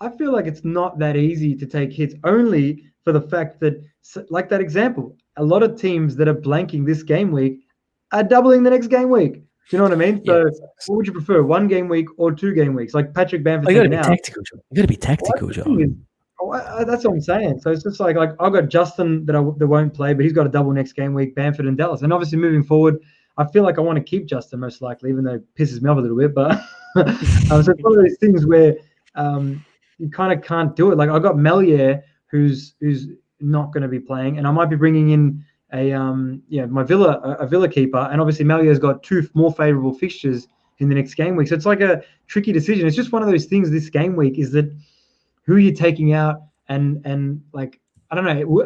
B: I feel like it's not that easy to take hits only for the fact that, like that example, a lot of teams that are blanking this game week are doubling the next game week. Do you know what I mean? So what would you prefer, 1 game week or 2 game weeks? Like Patrick Bamford taken out.
A: You got to be tactical, John.
B: That's what I'm saying. So it's just like I've got Justin that won't play, but he's got a double next game week, Bamford and Dallas. And obviously moving forward, I feel like I want to keep Justin most likely, even though it pisses me off a little bit. But so it's one of those things where you kind of can't do it. Like I got Melier, who's not going to be playing, and I might be bringing in my Villa keeper, and obviously Melier's got 2 more favourable fixtures in the next game week. So it's like a tricky decision. It's just one of those things this game week is that who are you taking out, and like I don't know,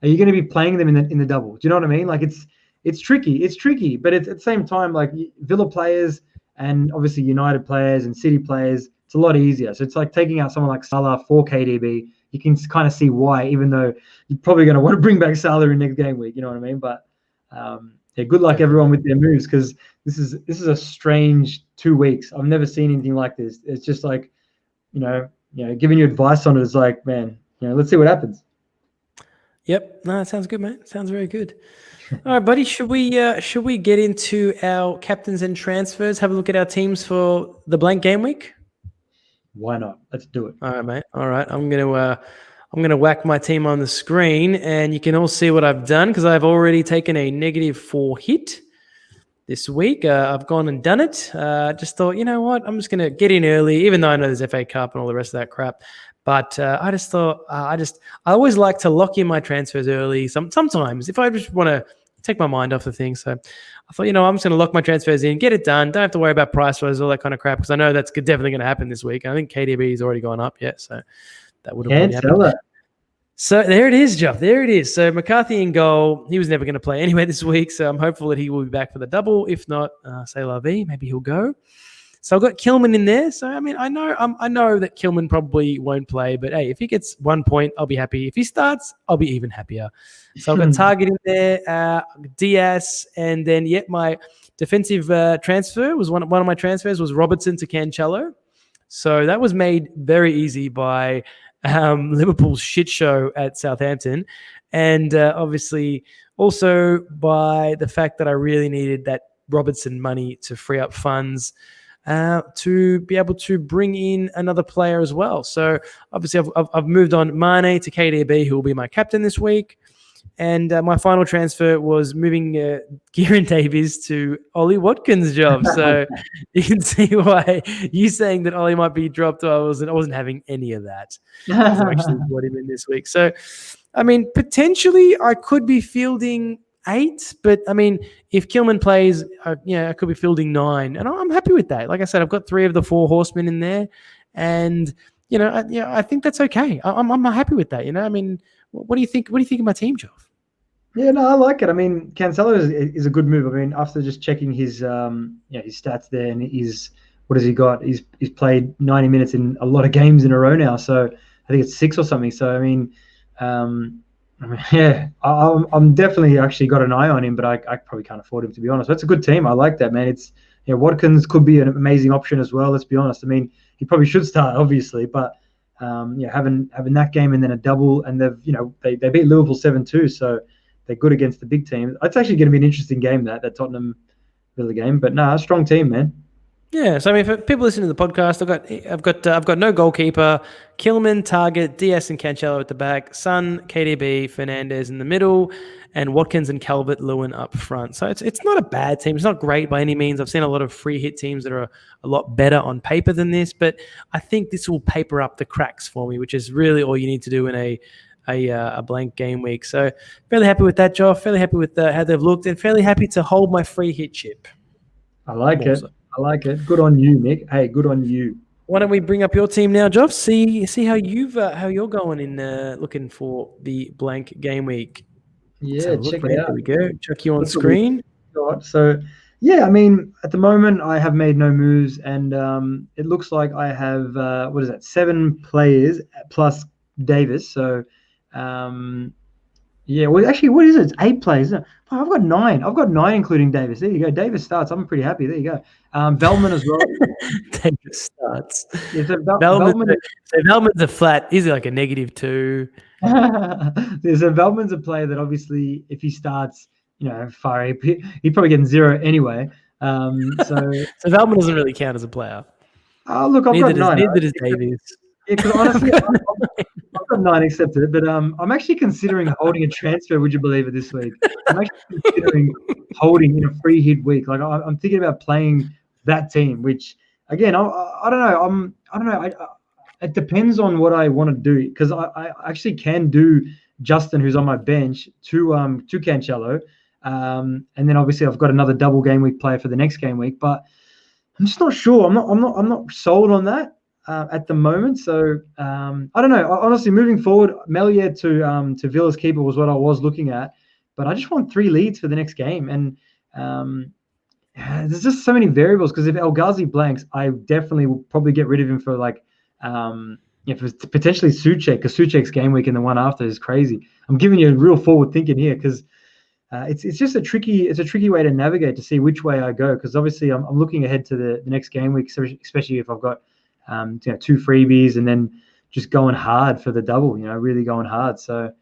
B: are you going to be playing them in the double? Do you know what I mean? Like it's tricky, but it's at the same time like Villa players and obviously United players and City players. It's a lot easier. So it's like taking out someone like Salah for KDB. You can kind of see why, even though you're probably going to want to bring back Salah in next game week. You know what I mean? But good luck everyone with their moves because this is a strange 2 weeks. I've never seen anything like this. It's just like, giving you advice on it is like, man, let's see what happens.
A: Yep. No, that sounds good, mate. Sounds very good. All right, buddy. Should we get into our captains and transfers? Have a look at our teams for the blank game week.
B: Why not? Let's do it.
A: All right, mate. All right. I'm gonna whack my team on the screen, and you can all see what I've done because I've already taken a -4 hit this week. I've gone and done it. Just thought, you know what? I'm just gonna get in early, even though I know there's FA Cup and all the rest of that crap. But I just thought, I always like to lock in my transfers early. Sometimes if I just want to take my mind off the thing. So I thought, I'm just going to lock my transfers in, get it done. Don't have to worry about price rise, all that kind of crap, because I know that's definitely going to happen this week. I think KDB has already gone up yet, so that would have happened. So there it is, Jeff. There it is. So McCarthy in goal. He was never going to play anyway this week, so I'm hopeful that he will be back for the double. If not, say la vie, maybe he'll go. So I've got Kilman in there. So, I mean, I know that Kilman probably won't play, but hey, if he gets 1 point, I'll be happy. If he starts, I'll be even happier. So I've got Target in there, Diaz, and then my defensive transfer was one of my transfers was Robertson to Cancelo. So that was made very easy by Liverpool's shit show at Southampton, and obviously also by the fact that I really needed that Robertson money to free up funds to be able to bring in another player as well. So obviously I've moved on Mane to KDB, who will be my captain this week. And my final transfer was moving Kieran Davies to Ollie Watkins' job. So you can see why you saying that Ollie might be dropped. I wasn't having any of that. I actually brought him in this week. So, I mean, potentially I could be fielding 8, but I mean, if Kilman plays, I could be fielding 9, and I'm happy with that. Like I said, I've got 3 of the 4 horsemen in there, and I think that's okay. I'm happy with that. I mean, what do you think? What do you think of my team, Geoff?
B: Yeah, no, I like it. I mean, Cancelo is a good move. I mean, after just checking his stats there and his what has he got? He's played 90 minutes in a lot of games in a row now. So I think it's 6 or something. So I mean, yeah, I'm definitely actually got an eye on him, but I probably can't afford him, to be honest. That's a good team. I like that, man. It's Watkins could be an amazing option as well. Let's be honest. I mean, he probably should start, obviously, but having that game and then a double, and they beat Liverpool 7-2, so they're good against the big teams. It's actually going to be an interesting game, that Tottenham Villa game. But a strong team, man.
A: Yeah, so I mean, for people listening to the podcast, I've got no goalkeeper. Kilman, Target, Diaz, and Cancelo at the back. Son, KDB, Fernandez in the middle, and Watkins and Calvert-Lewin up front. So it's not a bad team. It's not great by any means. I've seen a lot of free hit teams that are a lot better on paper than this, but I think this will paper up the cracks for me, which is really all you need to do in a blank game week. So fairly happy with that, Joe. Fairly happy with how they've looked, and fairly happy to hold my free hit chip.
B: I like it. I like it. Good on you, Mick. Hey, good on you.
A: Why don't we bring up your team now, Joff? See how you're going in looking for the blank game week.
B: Yeah, check it out.
A: There we go. Chuck you on screen.
B: So, yeah, I mean, at the moment I have made no moves, and it looks like I have 7 players plus Davis. So, yeah, well, actually, what is it? It's 8 players. Isn't it? Oh, I've got 9. I've got 9, including Davis. There you go. Davis starts. I'm pretty happy. There you go. Bellman as well.
A: Davis starts.
B: Yeah, so
A: Bellman's a flat. He's like a -2.
B: So Bellman's a player that obviously, if he starts, far he'd probably get 0 anyway. So
A: Bellman doesn't really count as a player.
B: Look, I've got 9.
A: Neither does Davis.
B: Yeah, because honestly, I've got 9 accepted, but I'm actually considering holding a transfer. Would you believe it? This week, I'm actually considering holding in a free hit week. Like I'm thinking about playing that team, which again, I don't know. I don't know. It depends on what I want to do, because I actually can do Justin, who's on my bench, to Cancelo, and then obviously I've got another double game week player for the next game week, but I'm just not sure. I'm not sold on that. At the moment, so I don't know. Honestly, moving forward, Melier to Villa's keeper was what I was looking at, but I just want 3 leads for the next game, and there's just so many variables. Because if El Ghazi blanks, I definitely will probably get rid of him for for potentially Souček, because Souček's game week and the one after is crazy. I'm giving you a real forward thinking here, because it's just a tricky way to navigate to see which way I go, because obviously I'm looking ahead to the next game week, especially if I've got 2 freebies and then just going hard for the double, really going hard. So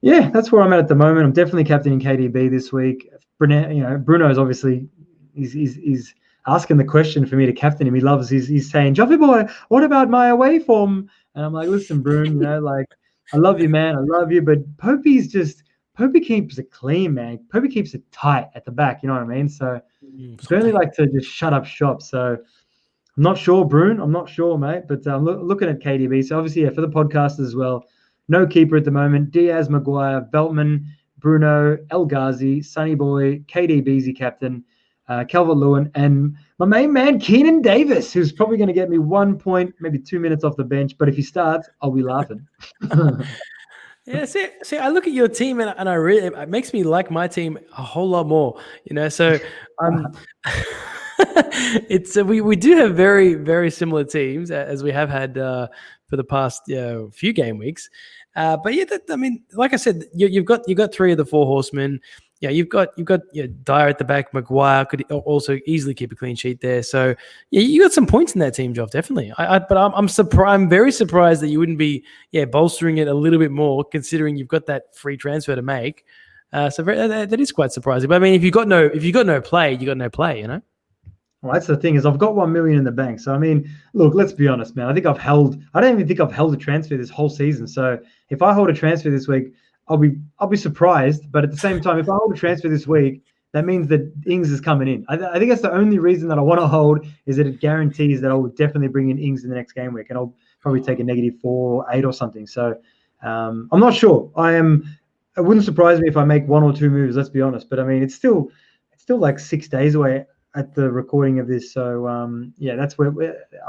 B: yeah, that's where I'm at the moment. I'm definitely captaining KDB this week. Bruno's obviously he's asking the question for me to captain him. He loves he's saying, Joffy boy, what about my away form? And I'm like, listen, Bruno, I love you, man. I love you, but Popey keeps it clean, man. Popey keeps it tight at the back, you know what I mean? So Burnley like to just shut up shop. So I'm not sure, Brune. I'm not sure, mate. But looking at KDB, so obviously, for the podcast as well, no keeper at the moment. Diaz, Maguire, Veltman, Bruno, El Ghazi, Sonny Boy, KDB's the captain, Calvert-Lewin, and my main man, Keenan Davis, who's probably going to get me 1 point, maybe 2 minutes off the bench. But if he starts, I'll be laughing.
A: Yeah, see, I look at your team and it makes me like my team a whole lot more. So it's we do have very, very similar teams, as we have had for the past few game weeks. But yeah, like I said, you've got 3 of the 4 horsemen. Yeah, you've got Dyer at the back. Maguire could also easily keep a clean sheet there. So yeah, you got some points in that team, Joff, definitely. But I'm surprised. I'm very surprised that you wouldn't be bolstering it a little bit more, considering you've got that free transfer to make. So that is quite surprising. But I mean, if you got no play, you got no play.
B: Well, that's the thing, is I've got 1 million in the bank. So I mean, look, let's be honest, man. I don't even think I've held a transfer this whole season. So if I hold a transfer this week, I'll be surprised. But at the same time, if I hold a transfer this week, that means that Ings is coming in. I think that's the only reason that I want to hold, is that it guarantees that I will definitely bring in Ings in the next game week, and I'll probably take a -4 or 8 or something. So I'm not sure. It wouldn't surprise me if I make 1 or 2 moves. Let's be honest. But I mean, it's still like 6 days away at the recording of this. So, that's where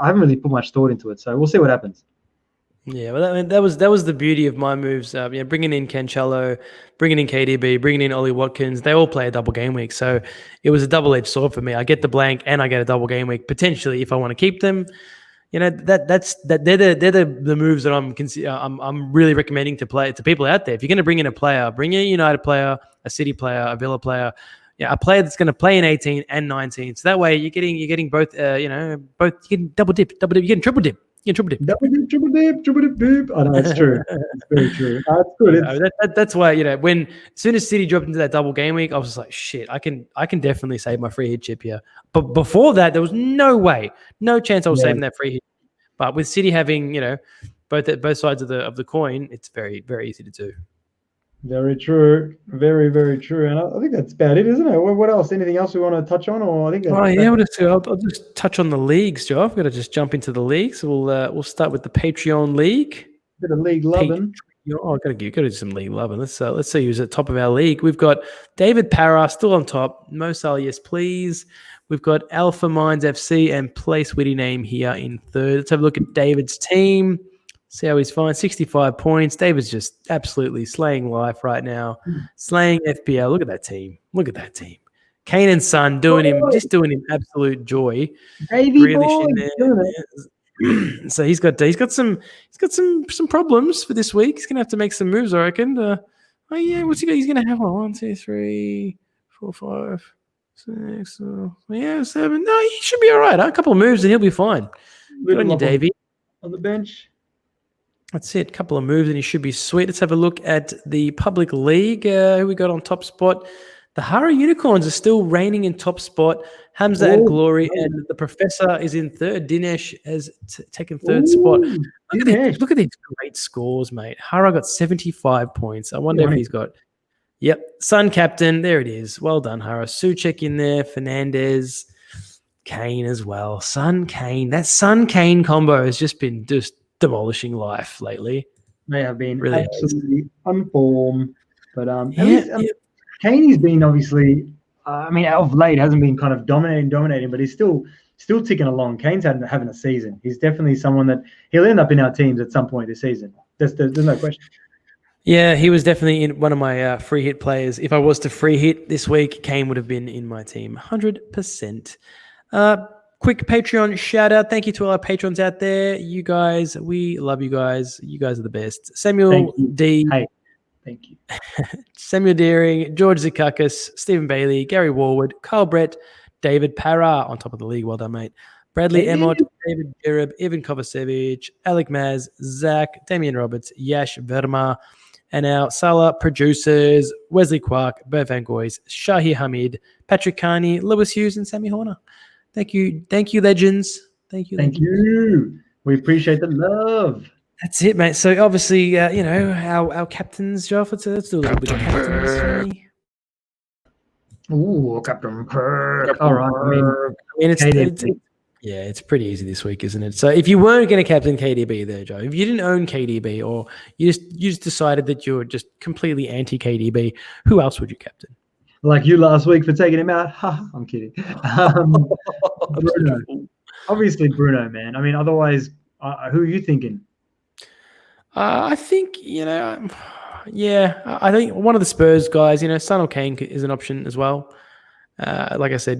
B: I haven't really put much thought into it. So we'll see what happens.
A: Yeah, well, that was the beauty of my moves. Bringing in Cancelo, bringing in KDB, bringing in Ollie Watkins. They all play a double game week, so it was a double-edged sword for me. I get the blank and I get a double game week potentially if I want to keep them. They're the moves that I'm really recommending to play to people out there. If you're going to bring in a player, bring in a United player, a City player, a Villa player. Yeah, a player that's going to play in 18 and 19. So that way you're getting both. Both you can double dip. You can triple dip.
B: Double dip, triple dip, triple dip, dip. Oh, no, it's true. It's very true. It's good.
A: That's why when as soon as City dropped into that double game week, I was just like, shit, I can definitely save my free hit chip here. But before that, there was no way, no chance I was saving that free hit. But with City having both sides of the coin, it's very, very easy to do.
B: Very true. Very, very true. And I think that's about it, isn't it? What else? Anything else we want to touch on? Or I think
A: I'll just touch on the leagues, Joe. I've got to just jump into the leagues. We'll start with the Patreon league.
B: Bit of league loving.
A: Gotta do some league loving. Let's see who's at the top of our league. We've got David Parra still on top. Mo Salah, yes, please. We've got Alpha Minds FC and Place Witty Name here in third. Let's have a look at David's team. See how he's fine. 65 points. David's just absolutely slaying life right now. Slaying FPL. Look at that team. Kane and Son doing him absolute joy.
B: Baby boy.
A: So he's got some problems for this week. He's gonna have to make some moves, I reckon. What's he got? He's gonna have 1, 2, 3, 4, 5, 6, 7. No, he should be all right. A couple of moves and he'll be fine. Good on you, Davey.
B: On the bench.
A: That's it. A couple of moves and he should be sweet. Let's have a look at the public league. Who we got on top spot? The Hara Unicorns are still reigning in top spot. Hamza at Glory and the Professor is in third. Dinesh has taken third spot. Look at these great scores, mate. Hara got 75 points. I wonder if he's got... Yep. Sun Captain. There it is. Well done, Hara. Suchek in there. Fernandez. Kane as well. Sun Kane. That Sun Kane combo has just been demolishing life lately.
B: They have been
A: really
B: absolutely unformed. But Kane's been obviously, of late hasn't been kind of dominating, but he's still ticking along. Kane's having a season. He's definitely someone that he'll end up in our teams at some point this season. There's no question.
A: Yeah, he was definitely in one of my free hit players. If I was to free hit this week, Kane would have been in my team, 100%. Quick Patreon shout out. Thank you to all our patrons out there. You guys, we love you guys. You guys are the best. Samuel D.
B: Hey, thank you.
A: Samuel Deering, George Zikakis, Stephen Bailey, Gary Warwood, Carl Brett, David Parra on top of the league. Well done, mate. Bradley Emmott, David Jereb, Ivan Kovacevic, Alec Maz, Zach, Damian Roberts, Yash Verma, and our Salah producers, Wesley Quark, Bert Van Goys, Shahi Hamid, Patrick Carney, Lewis Hughes, and Sammy Horner. Thank you, legends. Thank you.
B: We appreciate the love.
A: That's it, mate. So obviously, our captains, Joff. Let's do a little bit of captains.
B: Ooh, Captain Kirk. All right.
A: It's pretty easy this week, isn't it? So if you weren't going to captain KDB there, Joe, if you didn't own KDB or you just decided that you were just completely anti KDB, who else would you captain?
B: Like you last week for taking him out. I'm kidding. Bruno. Obviously Bruno, man. I mean, otherwise, who are you thinking?
A: I think, I think one of the Spurs guys, Son or Kane is an option as well. Like I said,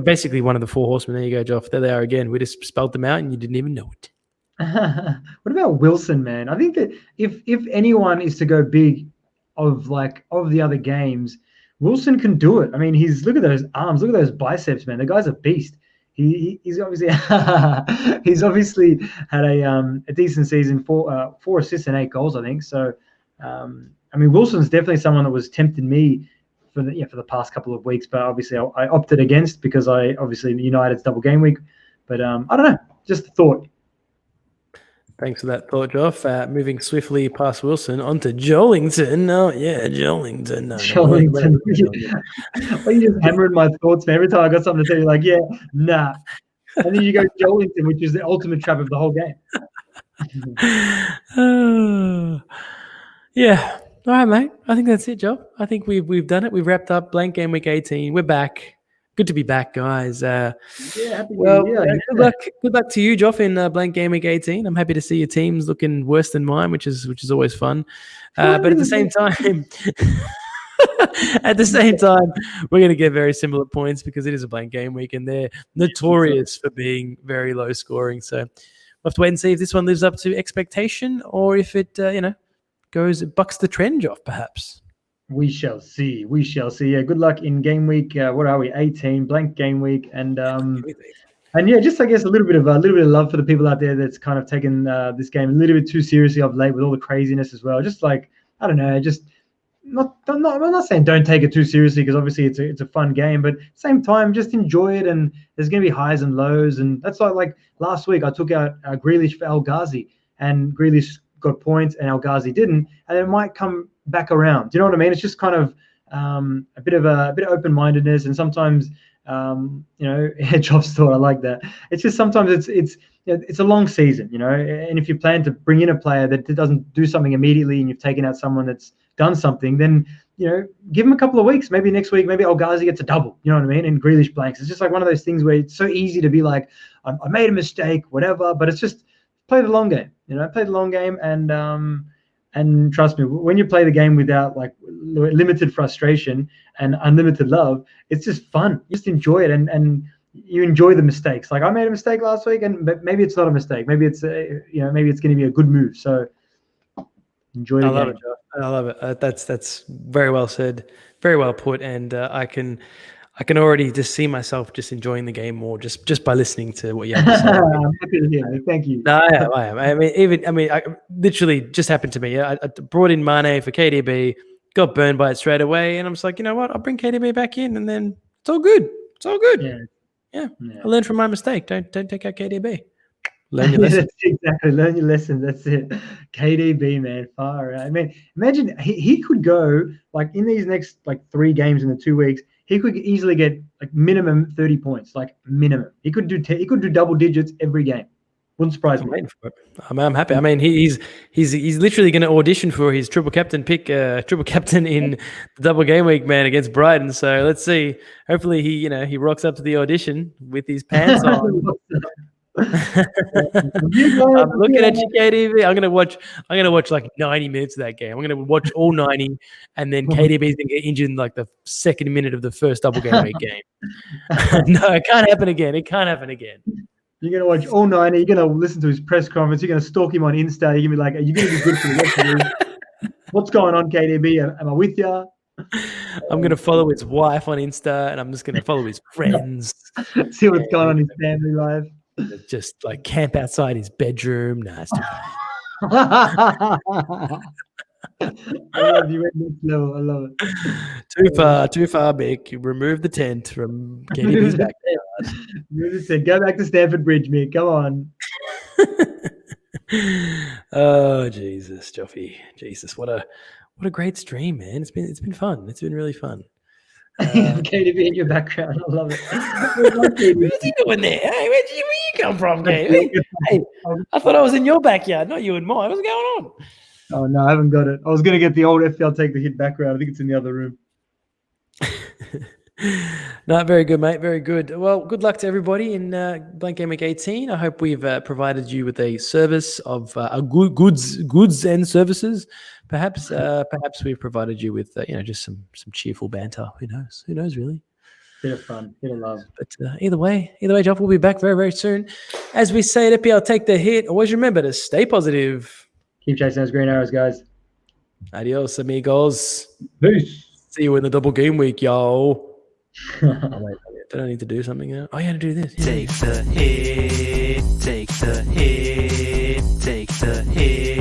A: basically one of the four horsemen. There you go, Joff. There they are again. We just spelled them out and you didn't even know it.
B: What about Wilson, man? I think that if anyone is to go big of the other games, Wilson can do it. I mean, look at those arms, look at those biceps, man. The guy's a beast. He's obviously had a decent season, 4 assists and 8 goals, I think. So, Wilson's definitely someone that was tempting me for the past couple of weeks, but obviously I opted against because United's double game week. But I don't know, just a thought.
A: Thanks for that thought, Joff. Moving swiftly past Wilson onto Jollington. Oh, yeah, Jollington. No,
B: Jollington. Well, you just hammering my thoughts, man. Every time I got something to tell you, like, yeah, nah. And then you go Jollington, which is the ultimate trap of the whole game.
A: Yeah. All right, mate. I think that's it, Joe. I think we've done it. We've wrapped up Blank Game Week 18. We're back. Good to be back, guys.
B: Yeah, happy
A: Well,
B: New Year.
A: good luck to you, Joff, in Blank Gameweek 18. I'm happy to see your teams looking worse than mine, which is always fun. But at the same time, we're going to get very similar points because it is a blank game week, and they're notorious for being very low scoring. So we'll have to wait and see if this one lives up to expectation, or if it bucks the trend off, perhaps.
B: We shall see. We shall see. Yeah, good luck in game week. What are we? 18, blank game week, and yeah, just I guess a little bit of love for the people out there that's kind of taken this game a little bit too seriously of late with all the craziness as well. Just like, I don't know, just I'm not saying don't take it too seriously, because obviously it's a fun game, but at the same time, just enjoy it. And there's going to be highs and lows, and that's like last week I took out Grealish for El Ghazi, and Grealish got points and El Ghazi didn't, and it might come back around. Do you know what I mean? It's just kind of a bit of open-mindedness, and sometimes job store. I like that. It's just sometimes it's a long season, and if you plan to bring in a player that doesn't do something immediately, and you've taken out someone that's done something, then give him a couple of weeks. Maybe next week, maybe El Ghazi gets a double. You know what I mean? And Grealish blanks. It's just like one of those things where it's so easy to be like, I made a mistake, whatever. But it's just play the long game. Play the long game, and trust me, when you play the game without like limited frustration and unlimited love, it's just fun. You just enjoy it, and you enjoy the mistakes. Like I made a mistake last week, and maybe it's not a mistake. Maybe it's maybe it's going to be a good move. So enjoy the game.
A: I love it. That's very well said, very well put, and I can already just see myself just enjoying the game more just by listening to what you have to say.
B: I'm happy to hear it. Thank you.
A: No, I am. I literally just happened to me. I brought in Mane for KDB, got burned by it straight away, and I'm just like, you know what? I'll bring KDB back in, and then it's all good. It's all good. Yeah. I learned from my mistake. Don't take out KDB. Learn your lesson.
B: Exactly. Learn your lesson. That's it. KDB, man, far out. I mean, imagine he could go like in these next like 3 games in the 2 weeks. He could easily get like minimum 30 points, like minimum. He could do double digits every game. Wouldn't surprise me.
A: I'm happy. I mean, he's literally going to audition for his triple captain pick, triple captain in the double game week, man, against Brighton. So let's see. Hopefully he rocks up to the audition with his pants on. I'm looking at you, KDB. I'm gonna watch like 90 minutes of that game. I'm gonna watch all 90, and then KDB's gonna get injured in like the 2nd minute of the first double game week game. No, it can't happen again.
B: You're gonna watch all 90. You're gonna listen to his press conference. You're gonna stalk him on Insta. You're gonna be like, "Are you gonna be good for the rest of the What's going on, KDB? Am I with you?"
A: I'm gonna follow his wife on Insta, and I'm just gonna follow his friends.
B: See what's going on in his family life.
A: Just like camp outside his bedroom. Nah, it's too
B: I love you at next level. I love it.
A: Too far, Mick. Remove the tent from KDB's backyard.
B: Go back to Stamford Bridge, Mick. Come on.
A: Oh Jesus, Joffy. Jesus, what a great stream, man. It's been fun. It's been really fun.
B: KDB in your background. I love it.
A: What's he doing there? Hey, where you come from, Hey, I thought I was in your backyard, not you and mine. What's going on?
B: Oh, no, I haven't got it. I was going to get the old FPL Take the Hit background. I think it's in the other room.
A: No, very good, mate. Very good. Well, good luck to everybody in Blank Gameweek 18. I hope we've provided you with a service of goods and services. Perhaps we've provided you with just some cheerful banter. Who knows? Who knows, really?
B: Bit of fun, bit of love.
A: But either way, Jeff, we'll be back very, very soon. As we say at FPL Take the Hit, always remember to stay positive.
B: Keep chasing those green arrows, guys.
A: Adios, amigos.
B: Peace.
A: See you in the double game week, y'all. Wait, did I need to do something now? Oh, yeah, to do this. Yeah.
C: Take the hit, take the hit, take the hit.